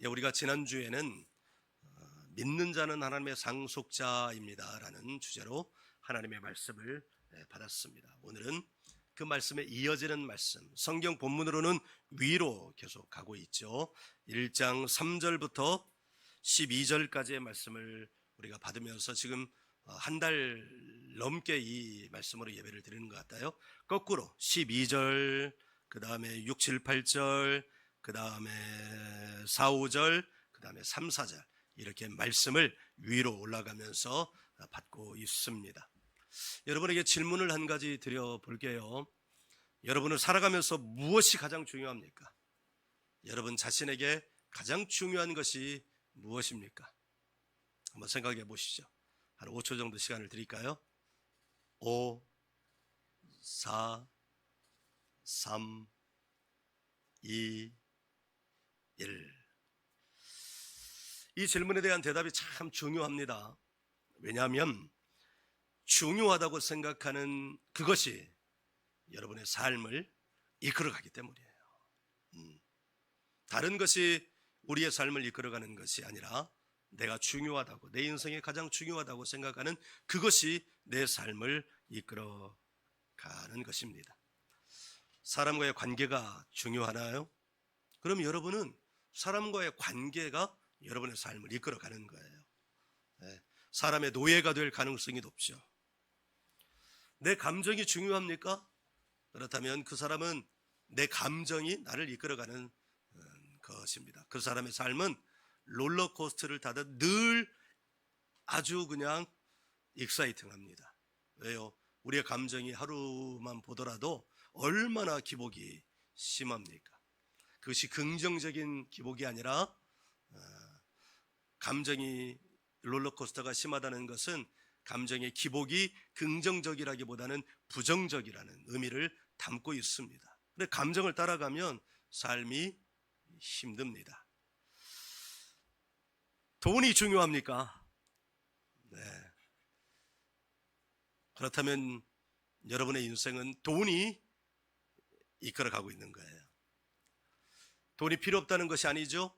우리가 지난주에는 믿는 자는 하나님의 상속자입니다 라는 주제로 하나님의 말씀을 받았습니다. 오늘은 그 말씀에 이어지는 말씀, 성경 본문으로는 위로 계속 가고 있죠. 1장 3절부터 12절까지의 말씀을 우리가 받으면서 지금 한 달 넘게 이 말씀으로 예배를 드리는 것 같아요. 거꾸로 12절, 그 다음에 6, 7, 8절, 그 다음에 4, 5절, 그 다음에 3, 4절 이렇게 말씀을 위로 올라가면서 받고 있습니다. 여러분에게 질문을 한 가지 드려볼게요. 여러분은 살아가면서 무엇이 가장 중요합니까? 여러분 자신에게 가장 중요한 것이 무엇입니까? 한번 생각해 보시죠. 한 5초 정도 시간을 드릴까요? 5, 4, 3, 2, 1. 이 질문에 대한 대답이 참 중요합니다. 왜냐하면 중요하다고 생각하는 그것이 여러분의 삶을 이끌어가기 때문이에요. 다른 것이 우리의 삶을 이끌어가는 것이 아니라 내가 중요하다고, 내 인생에 가장 중요하다고 생각하는 그것이 내 삶을 이끌어가는 것입니다. 사람과의 관계가 중요하나요? 그럼 여러분은 사람과의 관계가 여러분의 삶을 이끌어가는 거예요. 사람의 노예가 될 가능성이 높죠. 내 감정이 중요합니까? 그렇다면 그 사람은 내 감정이 나를 이끌어가는 것입니다. 그 사람의 삶은 롤러코스터를 타듯 늘 아주 그냥 익사이팅합니다. 왜요? 우리의 감정이 하루만 보더라도 얼마나 기복이 심합니까? 그것이 긍정적인 기복이 아니라 감정이 롤러코스터가 심하다는 것은 감정의 기복이 긍정적이라기보다는 부정적이라는 의미를 담고 있습니다. 근데 감정을 따라가면 삶이 힘듭니다. 돈이 중요합니까? 네. 그렇다면 여러분의 인생은 돈이 이끌어가고 있는 거예요. 돈이 필요 없다는 것이 아니죠.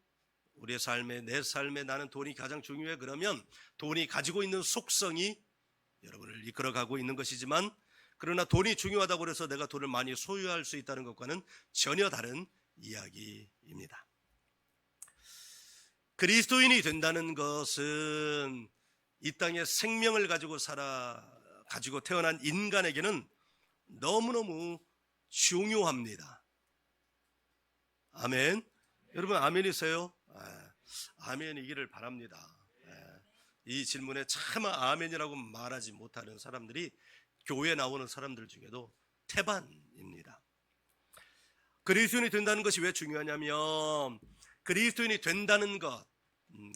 우리의 삶에, 내 삶에 나는 돈이 가장 중요해. 그러면 돈이 가지고 있는 속성이 여러분을 이끌어가고 있는 것이지만, 그러나 돈이 중요하다고 해서 내가 돈을 많이 소유할 수 있다는 것과는 전혀 다른 이야기입니다. 그리스도인이 된다는 것은 이 땅에 생명을 가지고 태어난 인간에게는 너무너무 중요합니다. 아멘. 여러분 아멘이세요? 아멘이기를 바랍니다. 이 질문에 차마 아멘이라고 말하지 못하는 사람들이 교회에 나오는 사람들 중에도 태반입니다. 그리스도인이 된다는 것이 왜 중요하냐면, 그리스도인이 된다는 것,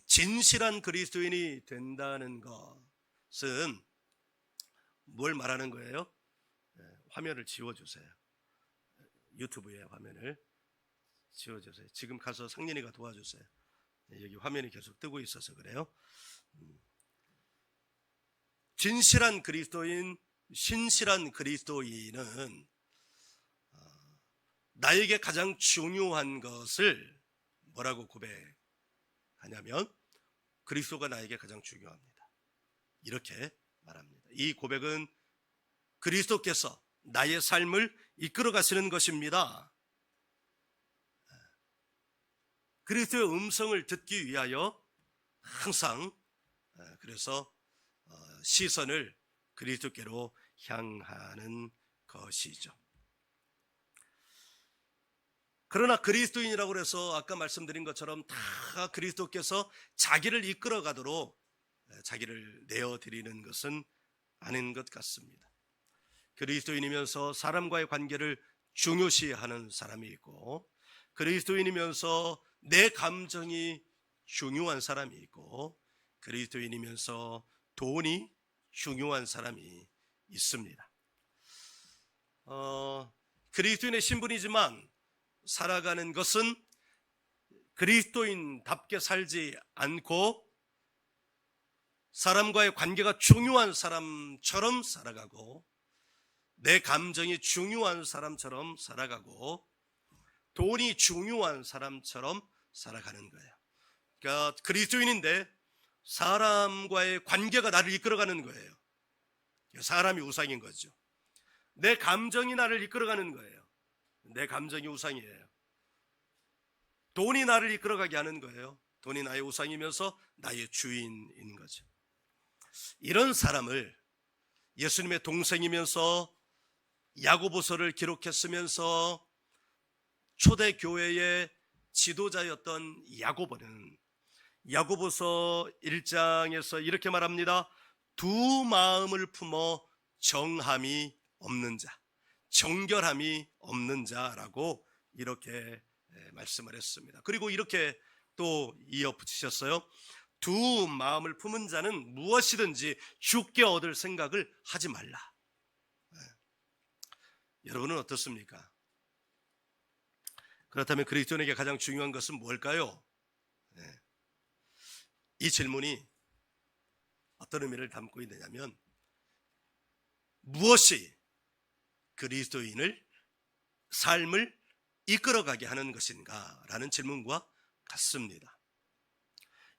진실한 그리스도인이 된다는 것은 뭘 말하는 거예요? 화면을 지워주세요. 유튜브에 화면을 지워주세요. 지금 가서 상린이가 도와주세요. 여기 화면이 계속 뜨고 있어서 그래요. 진실한 그리스도인, 신실한 그리스도인은 나에게 가장 중요한 것을 뭐라고 고백하냐면, 그리스도가 나에게 가장 중요합니다. 이렇게 말합니다. 이 고백은 그리스도께서 나의 삶을 이끌어 가시는 것입니다. 그리스도의 음성을 듣기 위하여 항상 그래서 시선을 그리스도께로 향하는 것이죠. 그러나 그리스도인이라고 해서 아까 말씀드린 것처럼 다 그리스도께서 자기를 이끌어 가도록 자기를 내어드리는 것은 아닌 것 같습니다. 그리스도인이면서 사람과의 관계를 중요시하는 사람이 있고, 그리스도인이면서 내 감정이 중요한 사람이 있고, 그리스도인이면서 돈이 중요한 사람이 있습니다. 그리스도인의 신분이지만 살아가는 것은 그리스도인답게 살지 않고 사람과의 관계가 중요한 사람처럼 살아가고, 내 감정이 중요한 사람처럼 살아가고, 돈이 중요한 사람처럼 살아가는 거예요. 그러니까 그리스도인인데 사람과의 관계가 나를 이끌어가는 거예요. 사람이 우상인 거죠. 내 감정이 나를 이끌어가는 거예요. 내 감정이 우상이에요. 돈이 나를 이끌어가게 하는 거예요. 돈이 나의 우상이면서 나의 주인인 거죠. 이런 사람을 예수님의 동생이면서 야고보서를 기록했으면서 초대교회의 지도자였던 야고보는 야고보서 1장에서 이렇게 말합니다. 두 마음을 품어 정함이 없는 자, 정결함이 없는 자라고 이렇게 말씀을 했습니다. 그리고 이렇게 또 이어붙이셨어요. 두 마음을 품은 자는 무엇이든지 주께 얻을 생각을 하지 말라. 여러분은 어떻습니까? 그렇다면 그리스도인에게 가장 중요한 것은 뭘까요? 이 질문이 어떤 의미를 담고 있느냐면 무엇이 그리스도인을 삶을 이끌어가게 하는 것인가 라는 질문과 같습니다.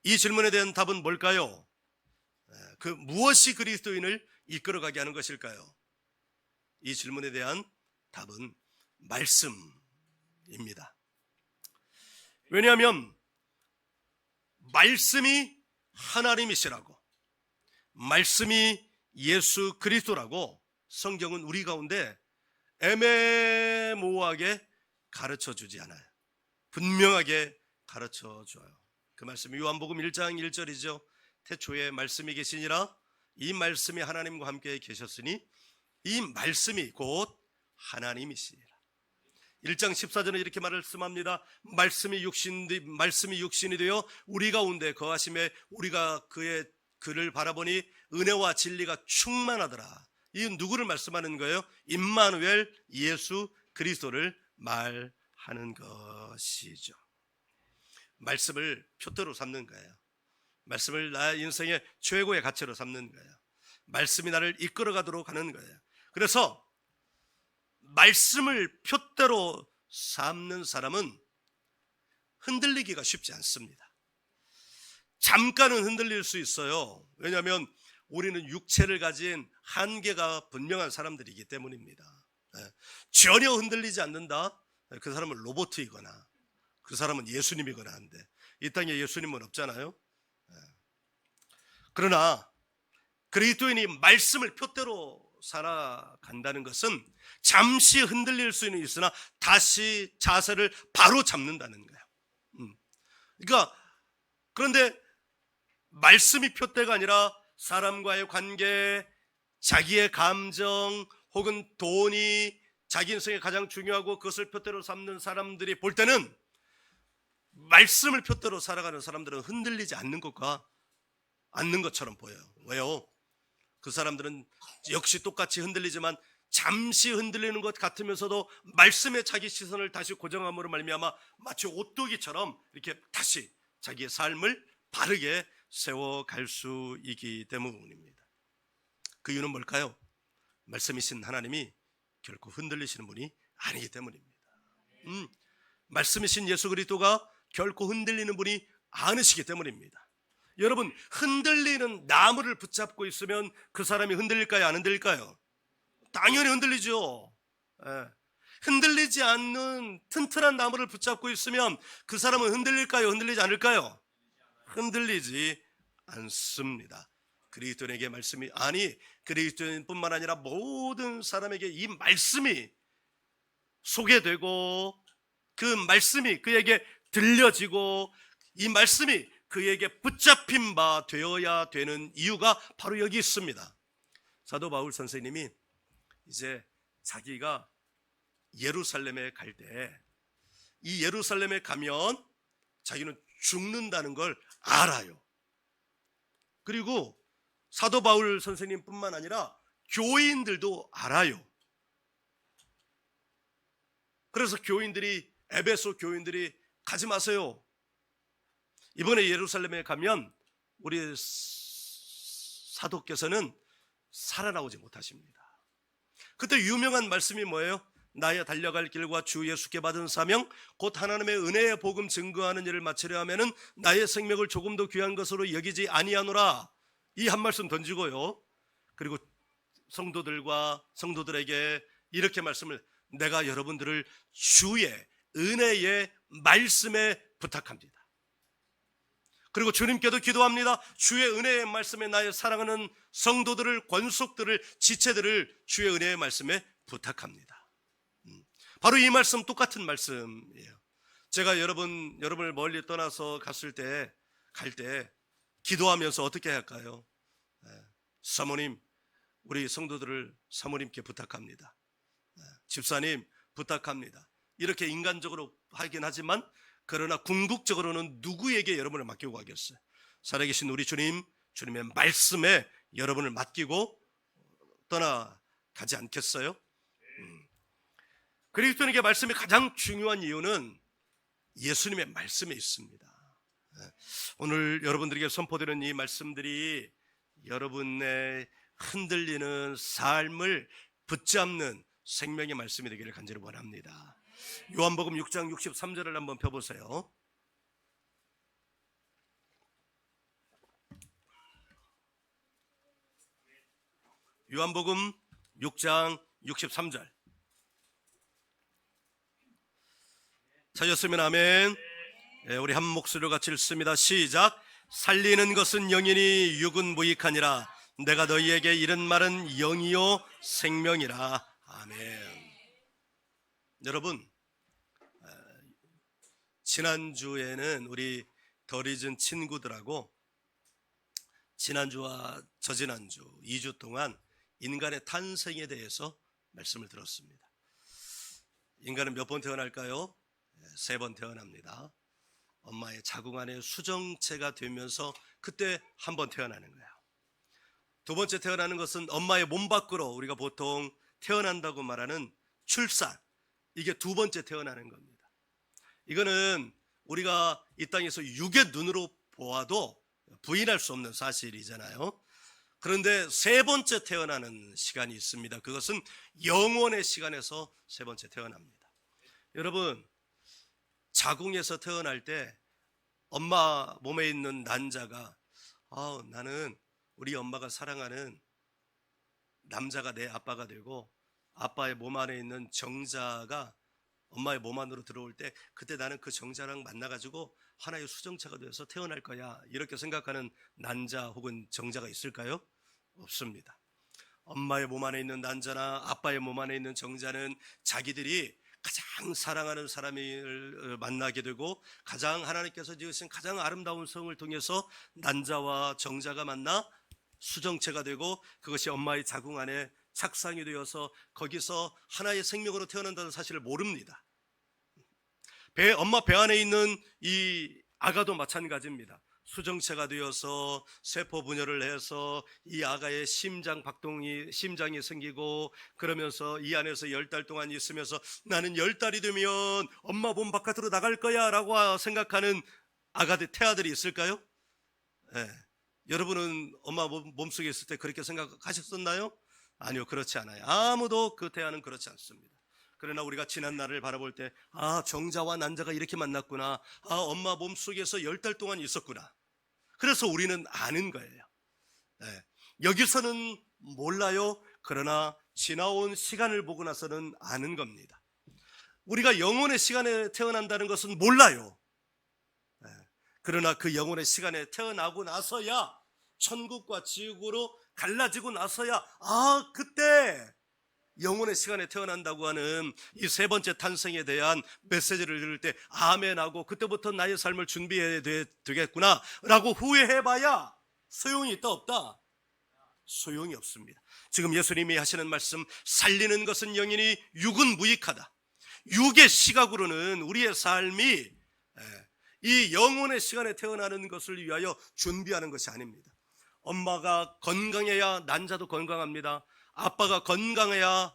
이 질문에 대한 답은 뭘까요? 그 무엇이 그리스도인을 이끌어가게 하는 것일까요? 이 질문에 대한 답은 말씀입니다. 왜냐하면 말씀이 하나님이시라고, 말씀이 예수 그리스도라고 성경은 우리 가운데 애매모호하게 가르쳐 주지 않아요. 분명하게 가르쳐 줘요. 그 말씀이 요한복음 1장 1절이죠. 태초에 말씀이 계시니라 이 말씀이 하나님과 함께 계셨으니 이 말씀이 곧 하나님이시니라. 1장 14절에 이렇게 말씀합니다. 말씀이 육신이 되어 우리 가운데 거하심에 우리가 그를 바라보니 은혜와 진리가 충만하더라. 이 누구를 말씀하는 거예요? 임마누엘 예수 그리스도를 말하는 것이죠. 말씀을 표대로 삼는 거예요. 말씀을 나의 인생의 최고의 가치로 삼는 거예요. 말씀이 나를 이끌어가도록 하는 거예요. 그래서 말씀을 표대로 삼는 사람은 흔들리기가 쉽지 않습니다. 잠깐은 흔들릴 수 있어요. 왜냐하면 우리는 육체를 가진 한계가 분명한 사람들이기 때문입니다. 전혀 흔들리지 않는다? 그 사람은 로봇이거나 그 사람은 예수님이거나 한데 이 땅에 예수님은 없잖아요. 그러나 그리스도인이 말씀을 표대로 살아간다는 것은 잠시 흔들릴 수는 있으나 다시 자세를 바로 잡는다는 거예요. 그러니까 그런데 말씀이 표대가 아니라 사람과의 관계, 자기의 감정 혹은 돈이 자기 인생에 가장 중요하고 그것을 표대로 삼는 사람들이 볼 때는 말씀을 표대로 살아가는 사람들은 흔들리지 않는 것처럼 보여요. 왜요? 그 사람들은 역시 똑같이 흔들리지만 잠시 흔들리는 것 같으면서도 말씀에 자기 시선을 다시 고정함으로 말미암아 마치 오뚜기처럼 이렇게 다시 자기의 삶을 바르게 세워갈 수 있기 때문입니다. 그 이유는 뭘까요? 말씀이신 하나님이 결코 흔들리시는 분이 아니기 때문입니다. 말씀이신 예수 그리스도가 결코 흔들리는 분이 아니시기 때문입니다. 여러분, 흔들리는 나무를 붙잡고 있으면 그 사람이 흔들릴까요? 안 흔들릴까요? 당연히 흔들리죠. 흔들리지 않는 튼튼한 나무를 붙잡고 있으면 그 사람은 흔들릴까요? 흔들리지 않을까요? 흔들리지 않습니다. 그리스도인에게 말씀이 그리스도인뿐만 아니라 모든 사람에게 이 말씀이 소개되고 그 말씀이 그에게 들려지고 이 말씀이 그에게 붙잡힌 바 되어야 되는 이유가 바로 여기 있습니다. 사도 바울 선생님이 이제 자기가 예루살렘에 갈 때 이 예루살렘에 가면 자기는 죽는다는 걸 알아요. 그리고 사도 바울 선생님뿐만 아니라 교인들도 알아요. 그래서 에베소 교인들이 가지 마세요. 이번에 예루살렘에 가면 우리 사도께서는 살아나오지 못하십니다. 그때 유명한 말씀이 뭐예요? 나의 달려갈 길과 주 예수께 받은 사명 곧 하나님의 은혜의 복음 증거하는 일을 마치려 하면은 나의 생명을 조금 더 귀한 것으로 여기지 아니하노라. 이 한 말씀 던지고요. 그리고 성도들에게 이렇게 말씀을, 내가 여러분들을 주의 은혜의 말씀에 부탁합니다. 그리고 주님께도 기도합니다. 주의 은혜의 말씀에 나의 사랑하는 성도들을, 권속들을, 지체들을 주의 은혜의 말씀에 부탁합니다. 바로 이 말씀, 똑같은 말씀이에요. 제가 여러분을 멀리 떠나서 갈 때 기도하면서 어떻게 할까요? 사모님, 우리 성도들을 사모님께 부탁합니다. 집사님 부탁합니다. 이렇게 인간적으로 하긴 하지만, 그러나 궁극적으로는 누구에게 여러분을 맡기고 가겠어요? 살아계신 우리 주님의 말씀에 여러분을 맡기고 떠나가지 않겠어요? 그리스도인에게 말씀이 가장 중요한 이유는 예수님의 말씀에 있습니다. 오늘 여러분들에게 선포되는 이 말씀들이 여러분의 흔들리는 삶을 붙잡는 생명의 말씀이 되기를 간절히 원합니다. 요한복음 6장 63절을 한번 펴보세요. 요한복음 6장 63절. 찾았으면 아멘. 우리 한 목소리로 같이 읽습니다. 시작. 살리는 것은 영이니 육은 무익하니라. 내가 너희에게 이른 말은 영이요 생명이라. 아멘. 여러분, 지난주에는 우리 덜 잊은 친구들하고 지난주와 저지난주 2주 동안 인간의 탄생에 대해서 말씀을 들었습니다. 인간은 몇 번 태어날까요? 3번 태어납니다. 엄마의 자궁 안에 수정체가 되면서 그때 한 번 태어나는 거예요. 두 번째 태어나는 것은 엄마의 몸 밖으로, 우리가 보통 태어난다고 말하는 출산, 이게 두 번째 태어나는 겁니다. 이거는 우리가 이 땅에서 육의 눈으로 보아도 부인할 수 없는 사실이잖아요. 그런데 세 번째 태어나는 시간이 있습니다. 그것은 영혼의 시간에서 세 번째 태어납니다. 여러분, 자궁에서 태어날 때 엄마 몸에 있는 난자가 나는 우리 엄마가 사랑하는 남자가 내 아빠가 되고, 아빠의 몸 안에 있는 정자가 엄마의 몸 안으로 들어올 때 그때 나는 그 정자랑 만나가지고 하나의 수정체가 되어서 태어날 거야, 이렇게 생각하는 난자 혹은 정자가 있을까요? 없습니다. 엄마의 몸 안에 있는 난자나 아빠의 몸 안에 있는 정자는 자기들이 가장 사랑하는 사람을 만나게 되고, 가장 하나님께서 지으신 가장 아름다운 성을 통해서 난자와 정자가 만나 수정체가 되고, 그것이 엄마의 자궁 안에 착상이 되어서 거기서 하나의 생명으로 태어난다는 사실을 모릅니다. 엄마 배 안에 있는 이 아가도 마찬가지입니다. 수정체가 되어서 세포 분열을 해서 이 아가의 심장이 생기고, 그러면서 이 안에서 10달 동안 있으면서 나는 10달이 되면 엄마 몸 바깥으로 나갈 거야 라고 생각하는 태아들이 있을까요? 네. 여러분은 엄마 몸속에 있을 때 그렇게 생각하셨었나요? 아니요, 그렇지 않아요. 아무도 그 태아는 그렇지 않습니다. 그러나 우리가 지난 날을 바라볼 때 정자와 난자가 이렇게 만났구나, 엄마 몸속에서 10달 동안 있었구나, 그래서 우리는 아는 거예요. 네. 여기서는 몰라요. 그러나 지나온 시간을 보고 나서는 아는 겁니다. 우리가 영혼의 시간에 태어난다는 것은 몰라요. 네. 그러나 그 영혼의 시간에 태어나고 나서야, 천국과 지옥으로 갈라지고 나서야 그때 영혼의 시간에 태어난다고 하는 이 세 번째 탄생에 대한 메시지를 들을 때 아멘하고, 그때부터 나의 삶을 준비해야 되겠구나 라고 후회해봐야 소용이 있다 없다? 소용이 없습니다. 지금 예수님이 하시는 말씀, 살리는 것은 영이니 육은 무익하다. 육의 시각으로는 우리의 삶이 이 영혼의 시간에 태어나는 것을 위하여 준비하는 것이 아닙니다. 엄마가 건강해야 난자도 건강합니다. 아빠가 건강해야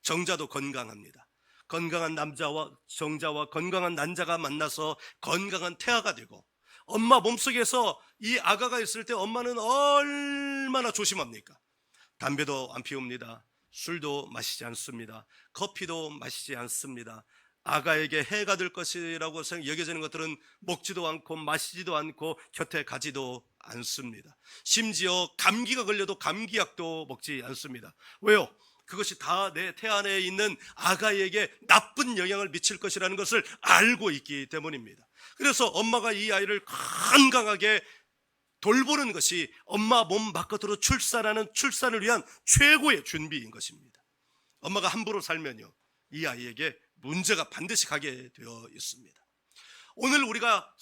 정자도 건강합니다. 건강한 남자와 정자와 건강한 난자가 만나서 건강한 태아가 되고, 엄마 몸속에서 이 아가가 있을 때 엄마는 얼마나 조심합니까? 담배도 안 피웁니다. 술도 마시지 않습니다. 커피도 마시지 않습니다. 아가에게 해가 될 것이라고 여겨지는 것들은 먹지도 않고 마시지도 않고 곁에 가지도 않습니다. 심지어 감기가 걸려도 감기약도 먹지 않습니다. 왜요? 그것이 다 내 태안에 있는 아가에게 나쁜 영향을 미칠 것이라는 것을 알고 있기 때문입니다. 그래서 엄마가 이 아이를 건강하게 돌보는 것이 엄마 몸 바깥으로 출산을 위한 최고의 준비인 것입니다. 엄마가 함부로 살면요, 이 아이에게 문제가 반드시 가게 되어 있습니다. 오늘 우리가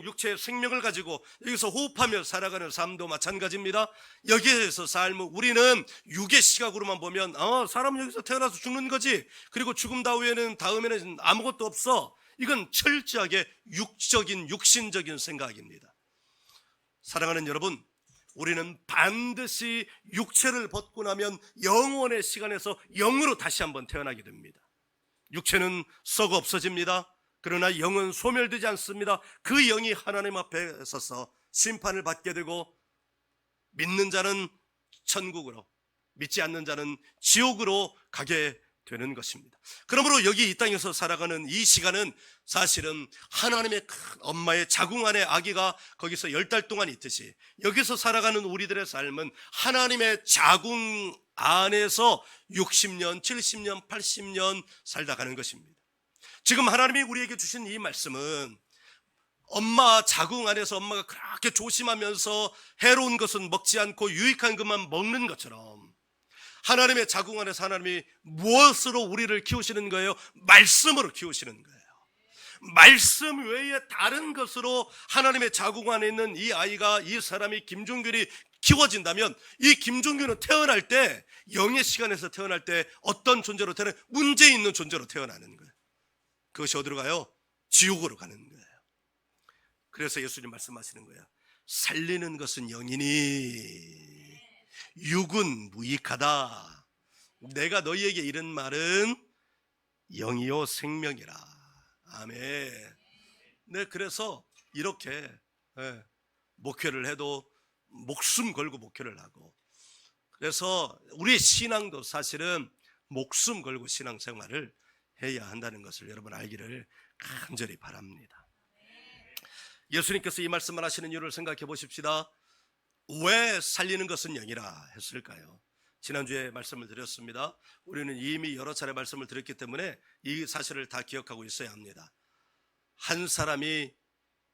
육체의 생명을 가지고 여기서 호흡하며 살아가는 삶도 마찬가지입니다. 여기에서 삶은 우리는 육의 시각으로만 보면 사람은 여기서 태어나서 죽는 거지, 그리고 죽음 다음에는 아무것도 없어. 이건 철저하게 육신적인 생각입니다. 사랑하는 여러분, 우리는 반드시 육체를 벗고 나면 영원의 시간에서 영으로 다시 한번 태어나게 됩니다. 육체는 썩어 없어집니다. 그러나 영은 소멸되지 않습니다. 그 영이 하나님 앞에 서서 심판을 받게 되고, 믿는 자는 천국으로, 믿지 않는 자는 지옥으로 가게 되는 것입니다. 그러므로 여기 이 땅에서 살아가는 이 시간은 사실은 하나님의 큰 엄마의 자궁 안에 아기가 거기서 10달 동안 있듯이, 여기서 살아가는 우리들의 삶은 하나님의 자궁 안에서 60년, 70년, 80년 살다 가는 것입니다. 지금 하나님이 우리에게 주신 이 말씀은 엄마 자궁 안에서 엄마가 그렇게 조심하면서 해로운 것은 먹지 않고 유익한 것만 먹는 것처럼, 하나님의 자궁 안에서 하나님이 무엇으로 우리를 키우시는 거예요? 말씀으로 키우시는 거예요. 말씀 외에 다른 것으로 하나님의 자궁 안에 있는 이 아이가, 이 사람이, 김종균이 키워진다면, 이 김종균은 태어날 때, 영의 시간에서 태어날 때 어떤 존재로 문제 있는 존재로 태어나는 거예요. 그것이 어디로 가요? 지옥으로 가는 거예요. 그래서 예수님 말씀하시는 거예요. 살리는 것은 영이니 육은 무익하다. 내가 너희에게 이른 말은 영이요 생명이라. 아멘. 네, 그래서 이렇게 목회를 해도 목숨 걸고 목회를 하고, 그래서 우리의 신앙도 사실은 목숨 걸고 신앙생활을 해야 한다는 것을 여러분 알기를 간절히 바랍니다. 예수님께서 이 말씀을 하시는 이유를 생각해 보십시다. 왜 살리는 것은 영이라 했을까요? 지난주에 말씀을 드렸습니다. 우리는 이미 여러 차례 말씀을 드렸기 때문에 이 사실을 다 기억하고 있어야 합니다. 한 사람이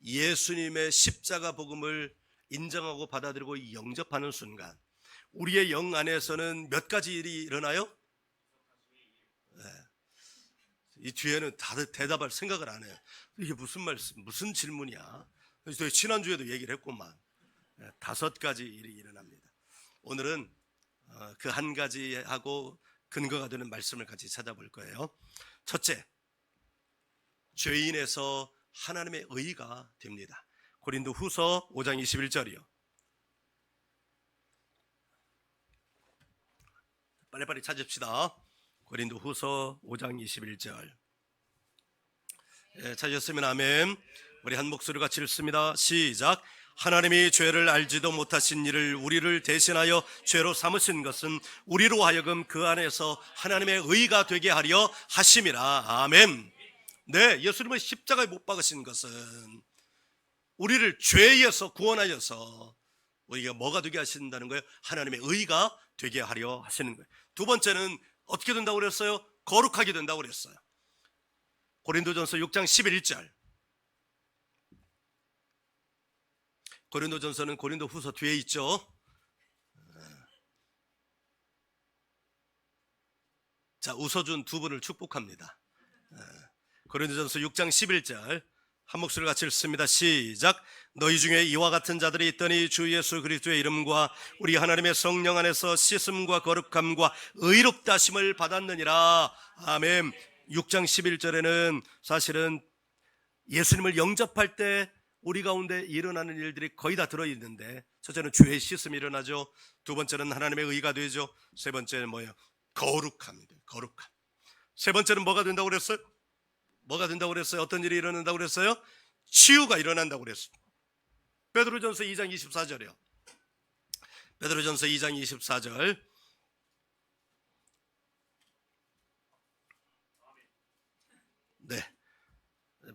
예수님의 십자가 복음을 인정하고 받아들이고 영접하는 순간, 우리의 영 안에서는 몇 가지 일이 일어나요? 네. 이 뒤에는 다들 대답할 생각을 안 해요. 이게 무슨 말씀, 무슨 질문이야? 저희 지난주에도 얘기를 했구만. 5가지 일이 일어납니다. 오늘은 그 한 가지하고 근거가 되는 말씀을 같이 찾아볼 거예요. 첫째, 죄인에서 하나님의 의가 됩니다. 고린도 후서 5장 21절이요. 빨리빨리 찾읍시다. 고린도 후서 5장 21절. 찾으셨으면 아멘. 우리 한 목소리 같이 읽습니다. 시작. 하나님이 죄를 알지도 못하신 이를 우리를 대신하여 죄로 삼으신 것은 우리로 하여금 그 안에서 하나님의 의가 되게 하려 하심이라. 아멘. 네, 예수님은 십자가에 못 박으신 것은 우리를 죄에서 구원하여서 우리가 뭐가 되게 하신다는 거예요? 하나님의 의가 되게 하려 하시는 거예요. 두 번째는 어떻게 된다고 그랬어요? 거룩하게 된다고 그랬어요. 고린도전서 6장 11절. 고린도전서는 고린도 후서 뒤에 있죠. 자, 웃어준 두 분을 축복합니다. 고린도전서 6장 11절 한 목소리 같이 읽습니다. 시작. 너희 중에 이와 같은 자들이 있더니 주 예수 그리스도의 이름과 우리 하나님의 성령 안에서 씻음과 거룩함과 의롭다 하심을 받았느니라. 아멘. 6장 11절에는 사실은 예수님을 영접할 때 우리 가운데 일어나는 일들이 거의 다 들어있는데, 첫째는 죄의 씻음이 일어나죠. 두 번째는 하나님의 의가 되죠. 세 번째는 뭐예요? 거룩함이에요. 거룩함. 세 번째는 뭐가 된다고 그랬어요? 뭐가 된다고 그랬어요? 어떤 일이 일어난다고 그랬어요? 치유가 일어난다고 그랬어요. 베드로전서 2장 24절이요. 베드로전서 2장 24절 네.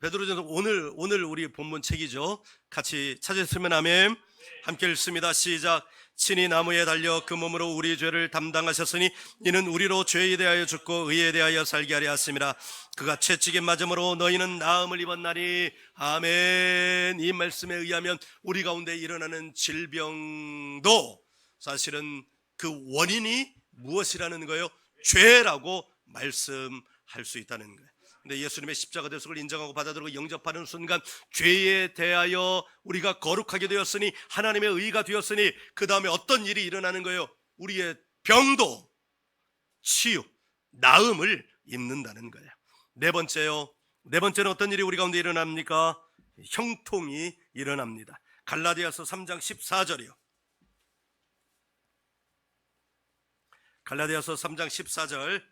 베드로전서 오늘 우리 본문 책이죠. 같이 찾으시면 아멘. 함께 읽습니다. 시작. 친히 나무에 달려 그 몸으로 우리 죄를 담당하셨으니 이는 우리로 죄에 대하여 죽고 의에 대하여 살게 하려 하심이라. 그가 채찍에 맞음으로 너희는 나음을 입었나니. 아멘. 이 말씀에 의하면 우리 가운데 일어나는 질병도 사실은 그 원인이 무엇이라는 거예요? 죄라고 말씀할 수 있다는 거예요. 근데 예수님의 십자가 대속을 인정하고 받아들이고 영접하는 순간 죄에 대하여 우리가 거룩하게 되었으니 하나님의 의가 되었으니 그 다음에 어떤 일이 일어나는 거예요? 우리의 병도 치유, 나음을 입는다는 거예요. 네 번째는 어떤 일이 우리 가운데 일어납니까? 형통이 일어납니다. 갈라디아서 3장 14절이요. 갈라디아서 3장 14절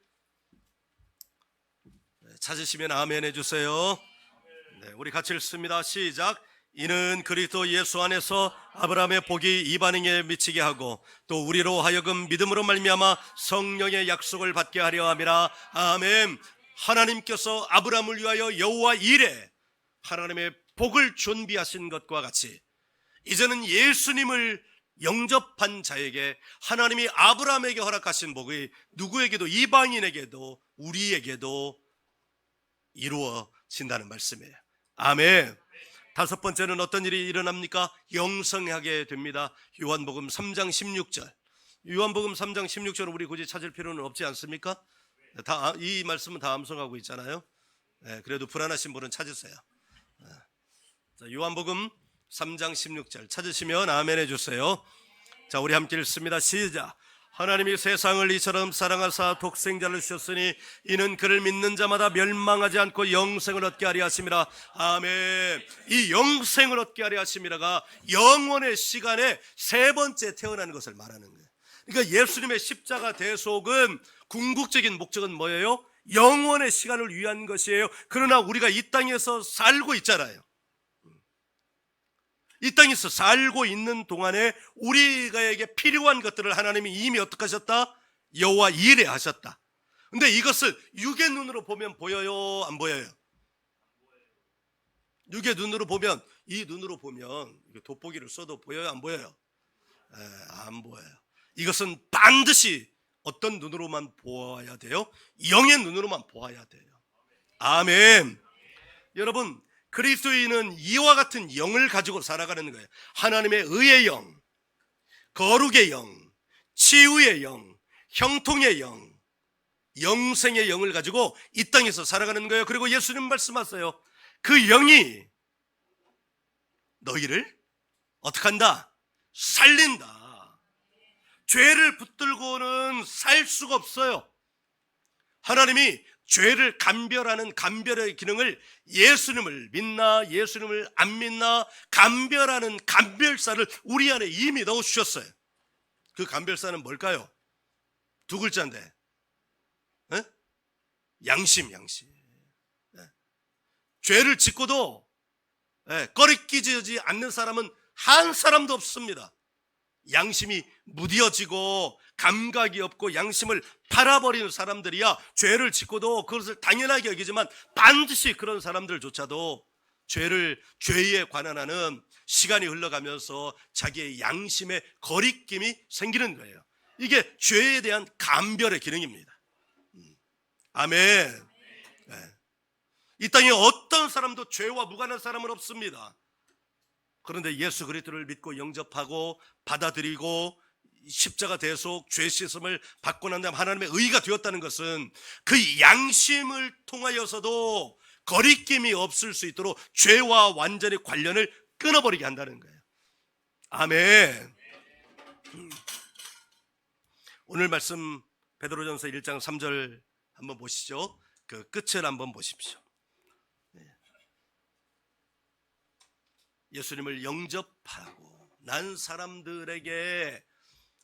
찾으시면 아멘 해주세요. 네, 우리 같이 읽습니다. 시작. 이는 그리스도 예수 안에서 아브라함의 복이 이방인에게 미치게 하고 또 우리로 하여금 믿음으로 말미암아 성령의 약속을 받게 하려 함이라. 아멘. 하나님께서 아브라함을 위하여 여호와 이레 하나님의 복을 준비하신 것과 같이 이제는 예수님을 영접한 자에게 하나님이 아브라함에게 허락하신 복이 누구에게도, 이방인에게도 우리에게도 이루어진다는 말씀이에요. 아멘. 다섯 번째는 어떤 일이 일어납니까? 영성하게 됩니다. 요한복음 3장 16절. 요한복음 3장 16절은 우리 굳이 찾을 필요는 없지 않습니까? 이 말씀은 다 암송하고 있잖아요. 네, 그래도 불안하신 분은 찾으세요. 자, 요한복음 3장 16절 찾으시면 아멘 해주세요. 자, 우리 함께 읽습니다. 시작. 하나님이 세상을 이처럼 사랑하사 독생자를 주셨으니 이는 그를 믿는 자마다 멸망하지 않고 영생을 얻게 하려 하심이라. 아멘. 이 영생을 얻게 하려 하심이라가 영원의 시간에 세 번째 태어나는 것을 말하는 거예요. 그러니까 예수님의 십자가 대속은 궁극적인 목적은 뭐예요? 영원의 시간을 위한 것이에요. 그러나 우리가 이 땅에서 살고 있잖아요. 이 땅에서 살고 있는 동안에 우리에게 필요한 것들을 하나님이 이미 어떻게 하셨다? 여호와 이레 하셨다. 근데 이것을 육의 눈으로 보면 보여요? 안 보여요? 육의 눈으로 보면, 이 눈으로 보면 돋보기를 써도 보여요? 안 보여요? 안 보여요. 이것은 반드시 어떤 눈으로만 보아야 돼요? 영의 눈으로만 보아야 돼요. 아멘. 여러분, 그리스도인은 이와 같은 영을 가지고 살아가는 거예요. 하나님의 의의 영, 거룩의 영, 치유의 영, 형통의 영, 영생의 영을 가지고 이 땅에서 살아가는 거예요. 그리고 예수님 말씀하세요. 그 영이 너희를 어떻게 한다? 살린다. 죄를 붙들고는 살 수가 없어요. 하나님이 죄를 감별하는 감별의 기능을, 예수님을 믿나 예수님을 안 믿나 감별하는 감별사를 우리 안에 이미 넣어주셨어요. 그 감별사는 뭘까요? 두 글자인데, 양심. 죄를 짓고도 꺼리끼지 않는 사람은 한 사람도 없습니다. 양심이 무뎌지고 감각이 없고 양심을 팔아버리는 사람들이야 죄를 짓고도 그것을 당연하게 여기지만 반드시 그런 사람들조차도 죄에 관한하는 시간이 흘러가면서 자기의 양심에 거리낌이 생기는 거예요. 이게 죄에 대한 감별의 기능입니다. 아멘. 네. 이 땅에 어떤 사람도 죄와 무관한 사람은 없습니다. 그런데 예수 그리스도를 믿고 영접하고 받아들이고 십자가 대속 죄 씻음을 받고 난 다음 하나님의 의가 되었다는 것은 그 양심을 통하여서도 거리낌이 없을 수 있도록 죄와 완전히 관련을 끊어버리게 한다는 거예요. 아멘. 오늘 말씀 베드로전서 1장 3절 한번 보시죠. 그 끝을 한번 보십시오. 예수님을 영접하고 난 사람들에게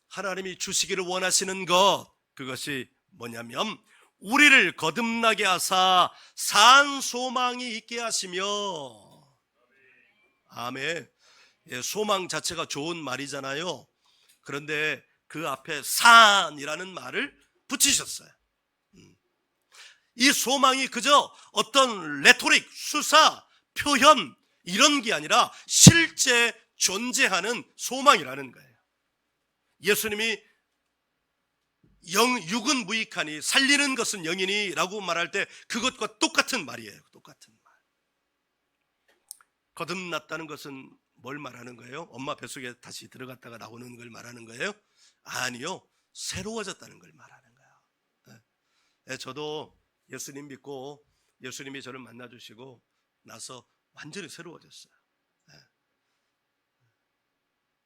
하나님이 주시기를 원하시는 것, 그것이 뭐냐면 우리를 거듭나게 하사 산 소망이 있게 하시며. 아멘. 소망 자체가 좋은 말이잖아요. 그런데 그 앞에 산이라는 말을 붙이셨어요. 이 소망이 그저 어떤 레토릭, 수사, 표현 이런 게 아니라 실제 존재하는 소망이라는 거예요. 예수님이 육은 무익하니 살리는 것은 영이니 라고 말할 때 그것과 똑같은 말이에요. 똑같은 말. 거듭났다는 것은 뭘 말하는 거예요? 엄마 뱃속에 다시 들어갔다가 나오는 걸 말하는 거예요? 아니요, 새로워졌다는 걸 말하는 거예요. 저도 예수님 믿고 예수님이 저를 만나주시고 나서 완전히 새로워졌어요.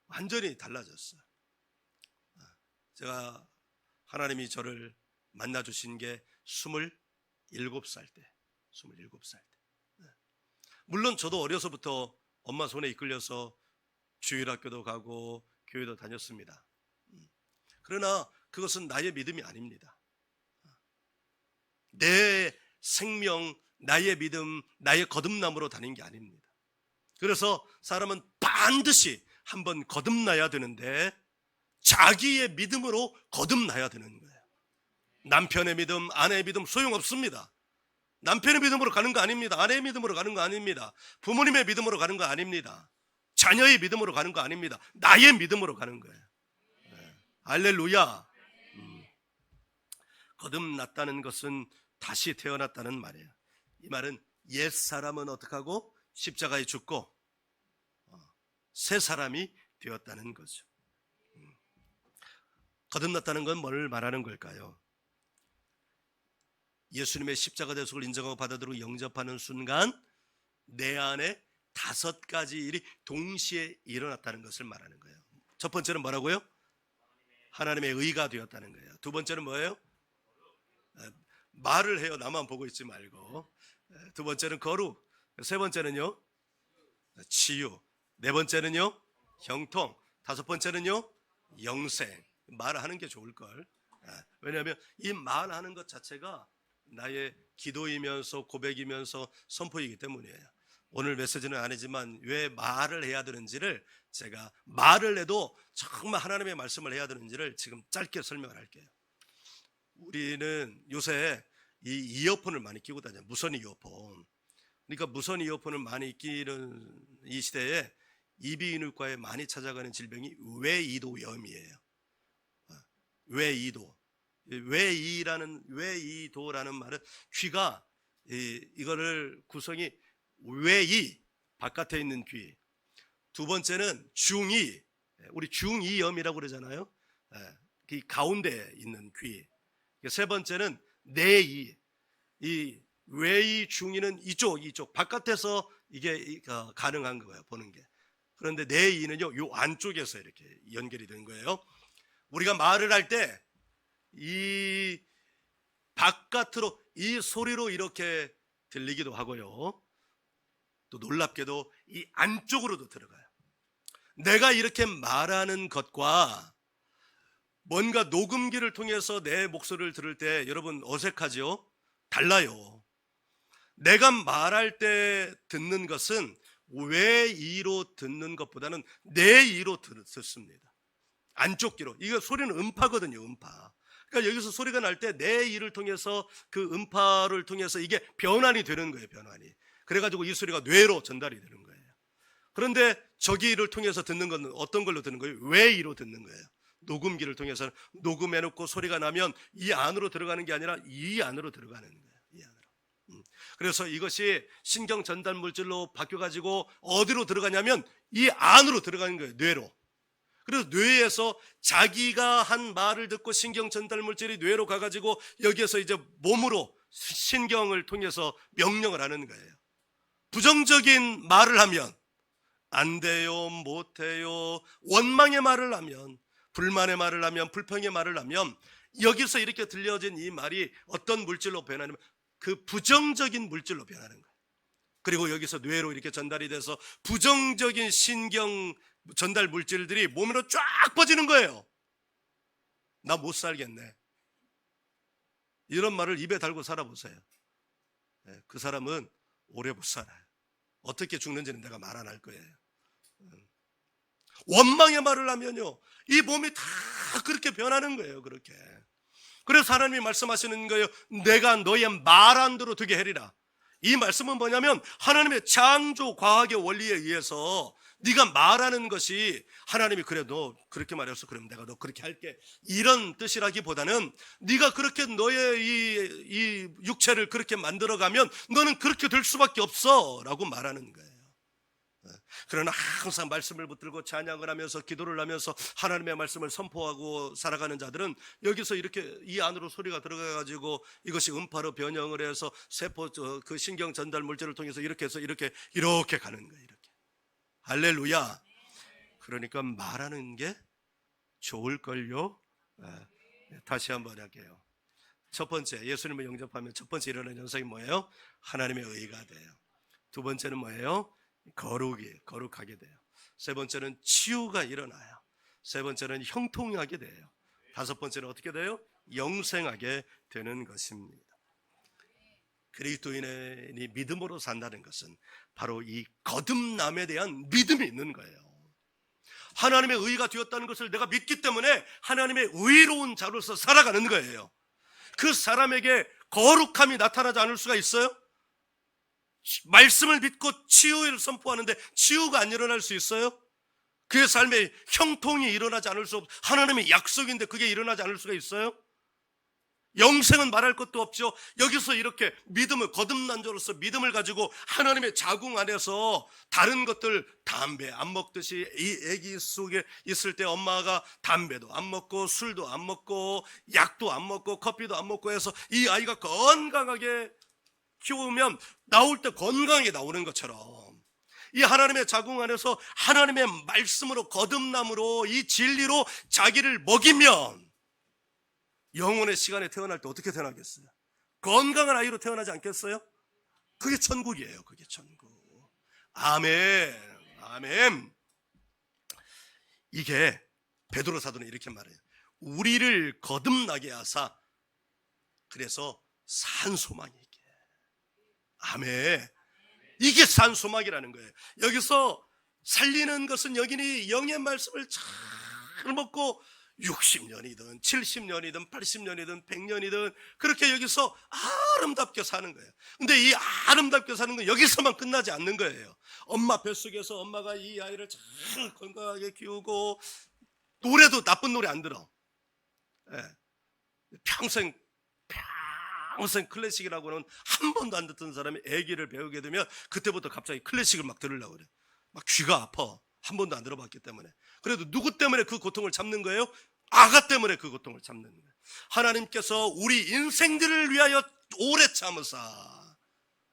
완전히 달라졌어요. 제가 하나님이 저를 만나주신 게 27살 때. 물론 저도 어려서부터 엄마 손에 이끌려서 주일학교도 가고 교회도 다녔습니다. 그러나 그것은 나의 믿음이 아닙니다. 내 생명, 나의 믿음, 나의 거듭남으로 다닌 게 아닙니다. 그래서 사람은 반드시 한번 거듭나야 되는데 자기의 믿음으로 거듭나야 되는 거예요. 남편의 믿음, 아내의 믿음 소용없습니다. 남편의 믿음으로 가는 거 아닙니다. 아내의 믿음으로 가는 거 아닙니다. 부모님의 믿음으로 가는 거 아닙니다. 자녀의 믿음으로 가는 거 아닙니다. 나의 믿음으로 가는 거예요. 할렐루야. 거듭났다는 것은 다시 태어났다는 말이에요. 이 말은 옛사람은 어떻게 하고 십자가에 죽고 새 사람이 되었다는 거죠. 거듭났다는 건 뭘 말하는 걸까요? 예수님의 십자가 대속을 인정하고 받아들이고 영접하는 순간 내 안에 5가지 일이 동시에 일어났다는 것을 말하는 거예요. 첫 번째는 뭐라고요? 하나님의 의가 되었다는 거예요. 두 번째는 뭐예요? 말을 해요. 나만 보고 있지 말고. 두 번째는 거룩. 세 번째는요? 치유. 네 번째는요? 형통. 다섯 번째는요? 영생. 말하는 게 좋을걸. 왜냐하면 이 말하는 것 자체가 나의 기도이면서 고백이면서 선포이기 때문이에요. 오늘 메시지는 아니지만 왜 말을 해야 되는지를 제가 말을 해도 정말 하나님의 말씀을 해야 되는지를 지금 짧게 설명을 할게요. 우리는 요새 이 이어폰을 많이 끼고 다녀요. 무선 이어폰. 그러니까 무선 이어폰을 많이 끼는 이 시대에 이비인후과에 많이 찾아가는 질병이 외이도염이에요. 외이도. 외이도라는 말은 귀가 이거를 구성이 외이 바깥에 있는 귀. 두 번째는 중이, 우리 중이염이라고 그러잖아요. 이 가운데 있는 귀. 세 번째는 내이. 이 외이 중이는 이쪽 바깥에서 이게 가능한 거예요. 보는 게. 그런데 내이는요, 요 안쪽에서 이렇게 연결이 된 거예요. 우리가 말을 할 때 이 바깥으로 이 소리로 이렇게 들리기도 하고요. 또 놀랍게도 이 안쪽으로도 들어가요. 내가 이렇게 말하는 것과 뭔가 녹음기를 통해서 내 목소리를 들을 때 여러분 어색하죠? 달라요. 내가 말할 때 듣는 것은 외이로 듣는 것보다는 내이로 듣습니다. 안쪽 귀로. 이거 소리는 음파거든요. 음파. 그러니까 여기서 소리가 날 때 내 이를 통해서 그 음파를 통해서 이게 변환이 되는 거예요. 변환이. 그래가지고 이 소리가 뇌로 전달이 되는 거예요. 그런데 저기를 통해서 듣는 건 어떤 걸로 듣는 거예요? 외이로 듣는 거예요. 녹음기를 통해서 녹음해놓고 소리가 나면 이 안으로 들어가는 게 아니라 이 안으로 들어가는 거예요. 이 안으로. 그래서 이것이 신경 전달 물질로 바뀌어가지고 어디로 들어가냐면 이 안으로 들어가는 거예요. 뇌로. 그래서 뇌에서 자기가 한 말을 듣고 신경 전달 물질이 뇌로 가가지고 여기에서 이제 몸으로 신경을 통해서 명령을 하는 거예요. 부정적인 말을 하면 안 돼요, 못 해요, 원망의 말을 하면, 불만의 말을 하면, 불평의 말을 하면 여기서 이렇게 들려진 이 말이 어떤 물질로 변하냐면 그 부정적인 물질로 변하는 거예요. 그리고 여기서 뇌로 이렇게 전달이 돼서 부정적인 신경 전달 물질들이 몸으로 쫙 퍼지는 거예요. 나 못 살겠네. 이런 말을 입에 달고 살아보세요. 그 사람은 오래 못 살아요. 어떻게 죽는지는 내가 말 안 할 거예요. 원망의 말을 하면요, 이 몸이 다 그렇게 변하는 거예요. 그렇게. 그래서 하나님이 말씀하시는 거예요. 내가 너의 말한 대로 되게 하리라. 이 말씀은 뭐냐면 하나님의 창조 과학의 원리에 의해서 네가 말하는 것이 하나님이 그래 너 그렇게 말했어 그럼 내가 너 그렇게 할게 이런 뜻이라기보다는 네가 그렇게 너의 이 육체를 그렇게 만들어가면 너는 그렇게 될 수밖에 없어 라고 말하는 거예요. 그러나 항상 말씀을 붙들고 찬양을 하면서 기도를 하면서 하나님의 말씀을 선포하고 살아가는 자들은 여기서 이렇게 이 안으로 소리가 들어가가지고 이것이 음파로 변형을 해서 세포 그 신경 전달 물질을 통해서 이렇게 해서 이렇게 가는 거예요. 이렇게. 할렐루야. 그러니까 말하는 게 좋을걸요. 다시 한번 할게요. 첫 번째, 예수님을 영접하면 첫 번째 일어나는 현상이 뭐예요? 하나님의 의가 돼요. 두 번째는 뭐예요? 거룩하게 돼요. 세 번째는 치유가 일어나요. 세 번째는 형통하게 돼요. 다섯 번째는 어떻게 돼요? 영생하게 되는 것입니다. 그리스도인이 믿음으로 산다는 것은 바로 이 거듭남에 대한 믿음이 있는 거예요. 하나님의 의가 되었다는 것을 내가 믿기 때문에 하나님의 의로운 자로서 살아가는 거예요. 그 사람에게 거룩함이 나타나지 않을 수가 있어요? 말씀을 믿고 치유를 선포하는데 치유가 안 일어날 수 있어요? 그의 삶에 형통이 일어나지 않을 수 없어요. 하나님의 약속인데 그게 일어나지 않을 수가 있어요? 영생은 말할 것도 없죠. 여기서 이렇게 믿음을 거듭난 자로서 믿음을 가지고 하나님의 자궁 안에서 다른 것들 담배 안 먹듯이 이 아기 속에 있을 때 엄마가 담배도 안 먹고 술도 안 먹고 약도 안 먹고 커피도 안 먹고 해서 이 아이가 건강하게 키우면 나올 때 건강하게 나오는 것처럼 이 하나님의 자궁 안에서 하나님의 말씀으로 거듭남으로 이 진리로 자기를 먹이면 영혼의 시간에 태어날 때 어떻게 태어나겠어요? 건강한 아이로 태어나지 않겠어요? 그게 천국이에요. 그게 천국. 아멘. 아멘. 이게 베드로 사도는 이렇게 말해요. 우리를 거듭나게 하사 그래서 산소망이 있게. 아멘. 이게 산소망이라는 거예요. 여기서 살리는 것은 여기니 영의 말씀을 잘 먹고 60년이든 70년이든 80년이든 100년이든 그렇게 여기서 아름답게 사는 거예요. 근데 이 아름답게 사는 건 여기서만 끝나지 않는 거예요. 엄마 뱃속에서 엄마가 이 아이를 잘 건강하게 키우고 노래도 나쁜 노래 안 들어. 평생 클래식이라고는 한 번도 안 듣던 사람이 아기를 배우게 되면 그때부터 갑자기 클래식을 막 들으려고 그래. 막 귀가 아파. 한 번도 안 들어봤기 때문에. 그래도 누구 때문에 그 고통을 참는 거예요? 아가 때문에 그 고통을 참는 거예요. 하나님께서 우리 인생들을 위하여 오래 참으사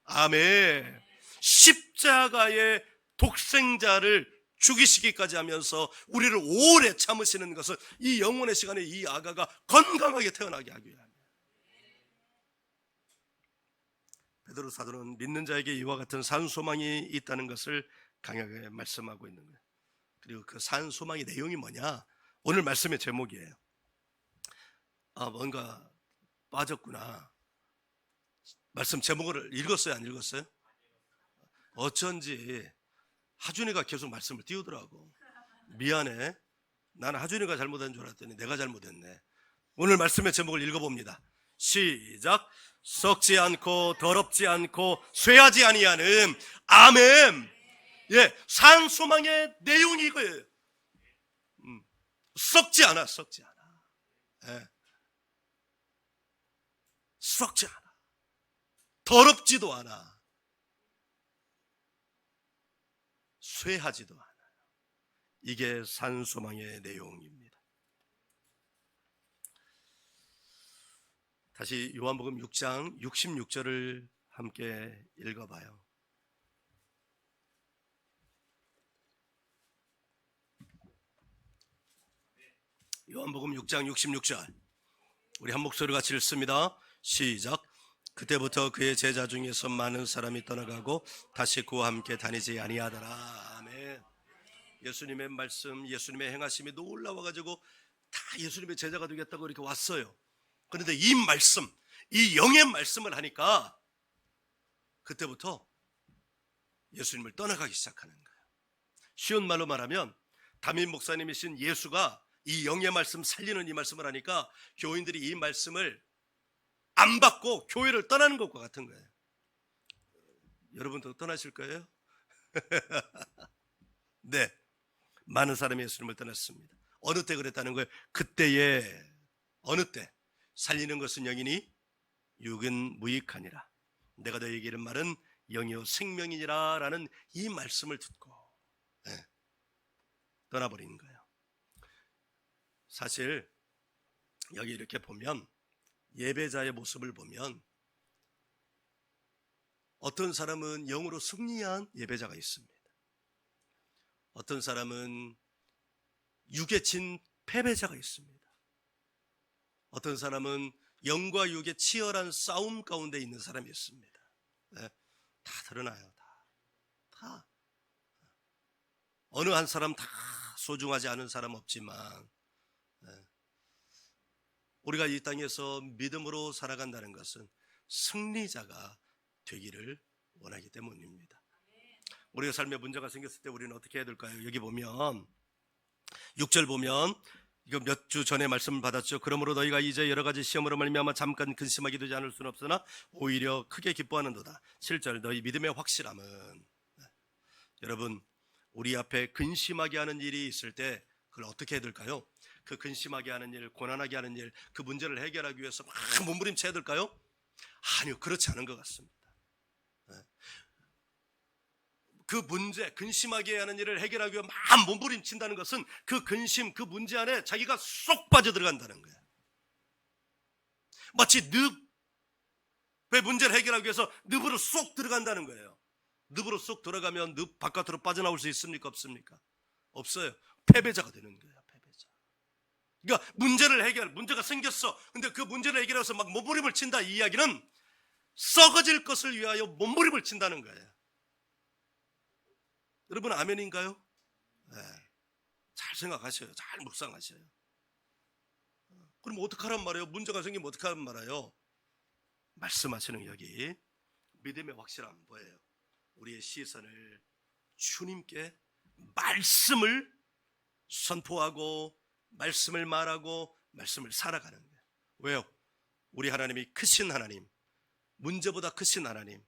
아멘. 십자가의 독생자를 죽이시기까지 하면서 우리를 오래 참으시는 것은 이 영혼의 시간에 이 아가가 건강하게 태어나게 하기 위함이에요. 베드로 사도는 믿는 자에게 이와 같은 산소망이 있다는 것을 강하게 말씀하고 있는 거예요. 그리고 그 산소망의 내용이 뭐냐? 오늘 말씀의 제목이에요. 뭔가 빠졌구나. 말씀 제목을 읽었어요? 안 읽었어요? 어쩐지 하준이가 계속 말씀을 띄우더라고. 미안해. 나는 하준이가 잘못한 줄 알았더니 내가 잘못했네. 오늘 말씀의 제목을 읽어봅니다. 시작. 썩지 않고 더럽지 않고 쇠하지 아니하는 아멘. 예, 산소망의 내용이 이거예요. 썩지 않아. 예. 썩지 않아. 더럽지도 않아. 쇠하지도 않아요. 이게 산소망의 내용입니다. 다시 요한복음 6장 66절을 함께 읽어봐요. 요한복음 6장 66절 우리 한 목소리 같이 읽습니다. 시작. 그때부터 그의 제자 중에서 많은 사람이 떠나가고 다시 그와 함께 다니지 아니하더라. 아멘. 예수님의 말씀, 예수님의 행하심이 놀라워가지고 다 예수님의 제자가 되겠다고 이렇게 왔어요. 그런데 이 말씀, 이 영의 말씀을 하니까 그때부터 예수님을 떠나가기 시작하는 거예요. 쉬운 말로 말하면 담임 목사님이신 예수가 이 영의 말씀 살리는 이 말씀을 하니까 교인들이 이 말씀을 안 받고 교회를 떠나는 것과 같은 거예요. 여러분도 떠나실 거예요? 네, 많은 사람이 예수님을 떠났습니다. 어느 때 그랬다는 거예요? 그때에, 어느 때 살리는 것은 영이니 육은 무익하니라. 내가 너희에게 이른 말은 영이요 생명이니라 라는 이 말씀을 듣고 떠나버리는 거예요. 사실 여기 이렇게 보면 예배자의 모습을 보면 어떤 사람은 영으로 승리한 예배자가 있습니다. 어떤 사람은 육에 진 패배자가 있습니다. 어떤 사람은 영과 육의 치열한 싸움 가운데 있는 사람이 있습니다. 다 드러나요. 다. 어느 한 사람 다 소중하지 않은 사람 없지만 우리가 이 땅에서 믿음으로 살아간다는 것은 승리자가 되기를 원하기 때문입니다. 우리의 삶에 문제가 생겼을 때 우리는 어떻게 해야 될까요? 여기 보면 6절 보면 이거 몇 주 전에 말씀을 받았죠. 그러므로 너희가 이제 여러 가지 시험으로 말미암아 잠깐 근심하게 되지 않을 수는 없으나 오히려 크게 기뻐하는도다. 7절 너희 믿음의 확실함은 여러분 우리 앞에 근심하게 하는 일이 있을 때 그걸 어떻게 해야 될까요? 그 근심하게 하는 일, 고난하게 하는 일, 그 문제를 해결하기 위해서 막 몸부림쳐야 될까요? 아니요, 그렇지 않은 것 같습니다. 그 문제, 근심하게 하는 일을 해결하기 위해 막 몸부림친다는 것은 그 근심, 그 문제 안에 자기가 쏙 빠져들어간다는 거예요. 마치 늪의 문제를 해결하기 위해서 늪으로 쏙 들어간다는 거예요. 늪으로 쏙 들어가면 늪 바깥으로 빠져나올 수 있습니까? 없습니까? 없어요. 패배자가 되는 거예요. 패배자. 그러니까 문제가 생겼어. 근데 그 문제를 해결해서 막 몸부림을 친다. 이 이야기는 썩어질 것을 위하여 몸부림을 친다는 거예요. 여러분 아멘인가요? 네. 잘 생각하셔요. 잘 묵상하셔요. 그럼 어떡하란 말이에요? 문제가 생기면 어떡하란 말이에요? 말씀하시는 여기 믿음의 확실함 뭐예요? 우리의 시선을 주님께 말씀을 선포하고 말씀을 말하고 말씀을 살아가는 거예요. 왜요? 우리 하나님이 크신 하나님, 문제보다 크신 하나님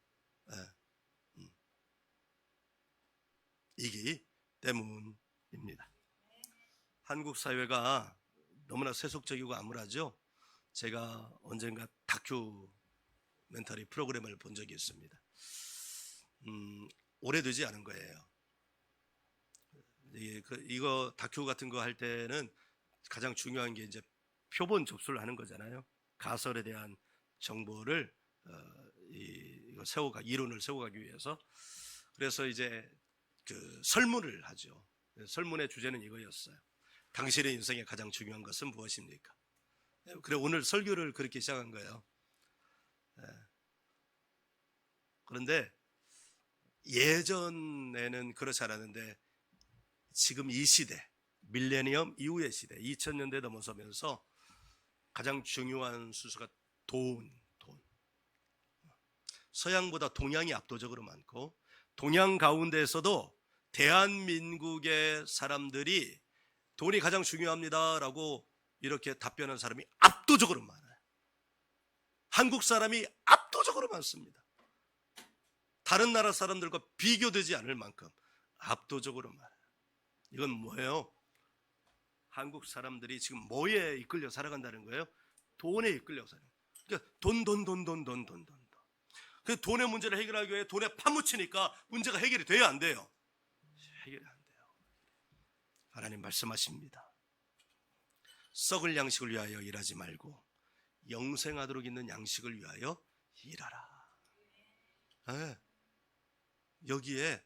이기 때문입니다. 한국 사회가 너무나 세속적이고 암울하죠. 제가 언젠가 다큐멘터리 프로그램을 본 적이 있습니다. 오래되지 않은 거예요. 이거 다큐 같은 거 할 때는 가장 중요한 게 이제 표본 접수를 하는 거잖아요. 가설에 대한 정보를 이론을 세워가기 위해서. 그래서 이제 그 설문을 하죠. 설문의 주제는 이거였어요. 당신의 인생에 가장 중요한 것은 무엇입니까? 그래 오늘 설교를 그렇게 시작한 거예요. 그런데 예전에는 그렇지 않았는데 지금 이 시대, 밀레니엄 이후의 시대, 2000년대 넘어서면서 가장 중요한 순서가 돈. 서양보다 동양이 압도적으로 많고 동양 가운데에서도 대한민국의 사람들이 돈이 가장 중요합니다라고 이렇게 답변한 사람이 압도적으로 많아요. 한국 사람이 압도적으로 많습니다. 다른 나라 사람들과 비교되지 않을 만큼 압도적으로 많아요. 이건 뭐예요? 한국 사람들이 지금 뭐에 이끌려 살아간다는 거예요? 돈에 이끌려 살아요. 그러니까 돈. 그 돈의 문제를 해결하기 위해 돈에 파묻히니까 문제가 해결이 돼요, 안 돼요? 해결이 안 돼요. 하나님 말씀하십니다. 썩을 양식을 위하여 일하지 말고 영생하도록 있는 양식을 위하여 일하라. 네. 여기에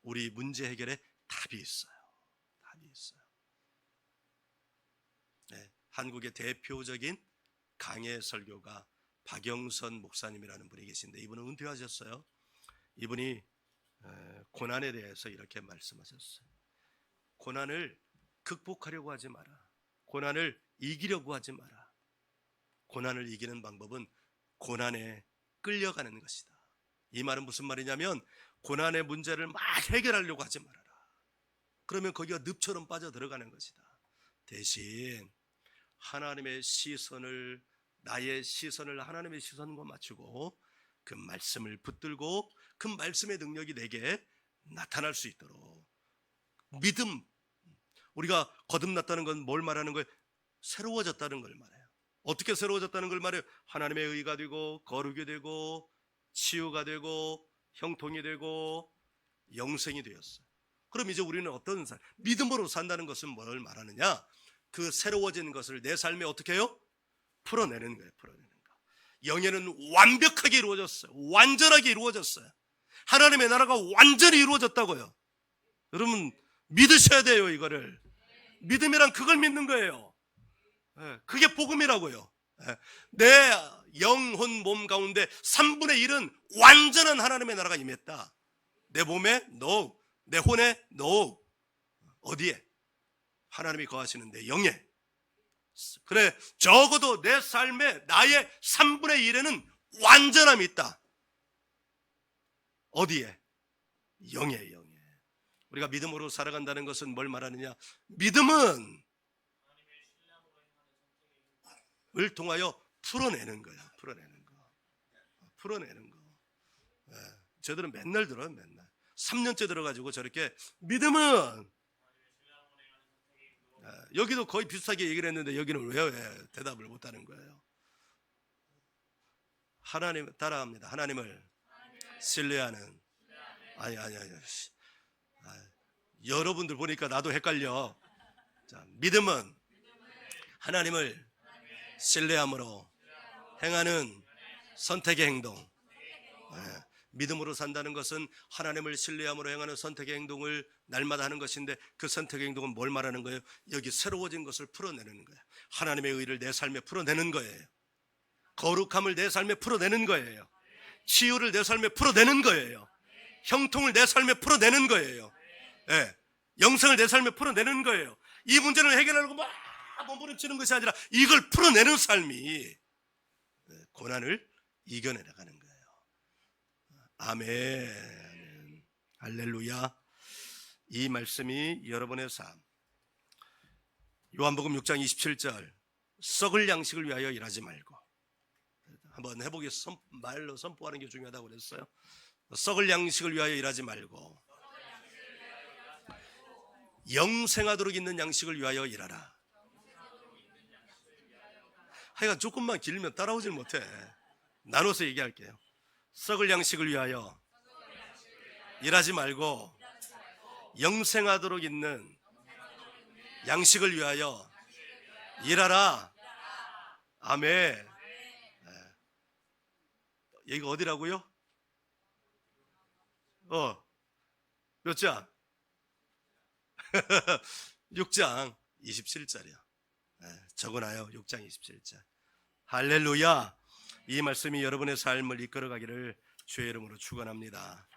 우리 문제 해결에 답이 있어요. 네. 한국의 대표적인 강해 설교가 박영선 목사님이라는 분이 계신데 이분은 은퇴하셨어요. 이분이 고난에 대해서 이렇게 말씀하셨어요. 고난을 극복하려고 하지 마라. 고난을 이기려고 하지 마라. 고난을 이기는 방법은 고난에 끌려가는 것이다. 이 말은 무슨 말이냐면 고난의 문제를 막 해결하려고 하지 말아라. 그러면 거기가 늪처럼 빠져 들어가는 것이다. 대신 하나님의 시선을, 나의 시선을 하나님의 시선과 맞추고 그 말씀을 붙들고 그 말씀의 능력이 내게 나타날 수 있도록 믿음, 우리가 거듭났다는 건 뭘 말하는 거예요? 새로워졌다는 걸 말해요. 어떻게 새로워졌다는 걸 말해요? 하나님의 의가 되고 거룩이 되고 치유가 되고 형통이 되고 영생이 되었어요. 그럼 이제 우리는 어떤 삶, 믿음으로 산다는 것은 뭘 말하느냐? 그 새로워진 것을 내 삶에 어떻게 해요? 풀어내는 거예요. 풀어내는 거. 영예는 완벽하게 이루어졌어요. 완전하게 이루어졌어요. 하나님의 나라가 완전히 이루어졌다고요. 여러분 믿으셔야 돼요. 이거를. 믿음이란 그걸 믿는 거예요. 그게 복음이라고요. 내 영혼 몸 가운데 3분의 1은 완전한 하나님의 나라가 임했다. 내 몸에 no, 내 혼에 no. 어디에? 하나님이 거하시는데 영에. 그래, 적어도 내 삶에 나의 3분의 1에는 완전함이 있다. 어디에? 영에. 우리가 믿음으로 살아간다는 것은 뭘 말하느냐? 믿음은 을 통하여 풀어내는 거야. 풀어내는 거. 저들은 맨날 들어요. 맨날 3년째 들어가지고 저렇게 믿음은, 여기도 거의 비슷하게 얘기를 했는데 여기는 왜 대답을 못하는 거예요? 하나님 따라합니다. 하나님을 신뢰하는. 아니. 여러분들 보니까 나도 헷갈려. 자, 믿음은 하나님을 신뢰함으로 행하는 선택의 행동. 믿음으로 산다는 것은 하나님을 신뢰함으로 행하는 선택의 행동을 날마다 하는 것인데, 그 선택의 행동은 뭘 말하는 거예요? 여기 새로워진 것을 풀어내는 거예요. 하나님의 의를 내 삶에 풀어내는 거예요. 거룩함을 내 삶에 풀어내는 거예요. 치유를 내 삶에 풀어내는 거예요. 형통을 내 삶에 풀어내는 거예요. 영생을 내 삶에 풀어내는 거예요. 이 문제를 해결하려고 막 몸부림치는 것이 아니라 이걸 풀어내는 삶이 고난을 이겨내 나가는 거예요. 아멘. 할렐루야. 이 말씀이 여러분의 삶. 요한복음 6장 27절, 썩을 양식을 위하여 일하지 말고. 한번 해보겠습니다. 말로 선포하는 게 중요하다고 그랬어요. 썩을 양식을 위하여 일하지 말고 영생하도록 있는 양식을 위하여 일하라. 하여간 조금만 길면 따라오질 못해. 나눠서 얘기할게요. 썩을 양식을 위하여 일하지 말고 영생하도록 있는 양식을 위하여 일하라. 아멘. 여기가 어디라고요? 몇 장? 6장 27절이요. 적어놔요. 6장 27절. 할렐루야. 이 말씀이 여러분의 삶을 이끌어가기를 주의 이름으로 축원합니다.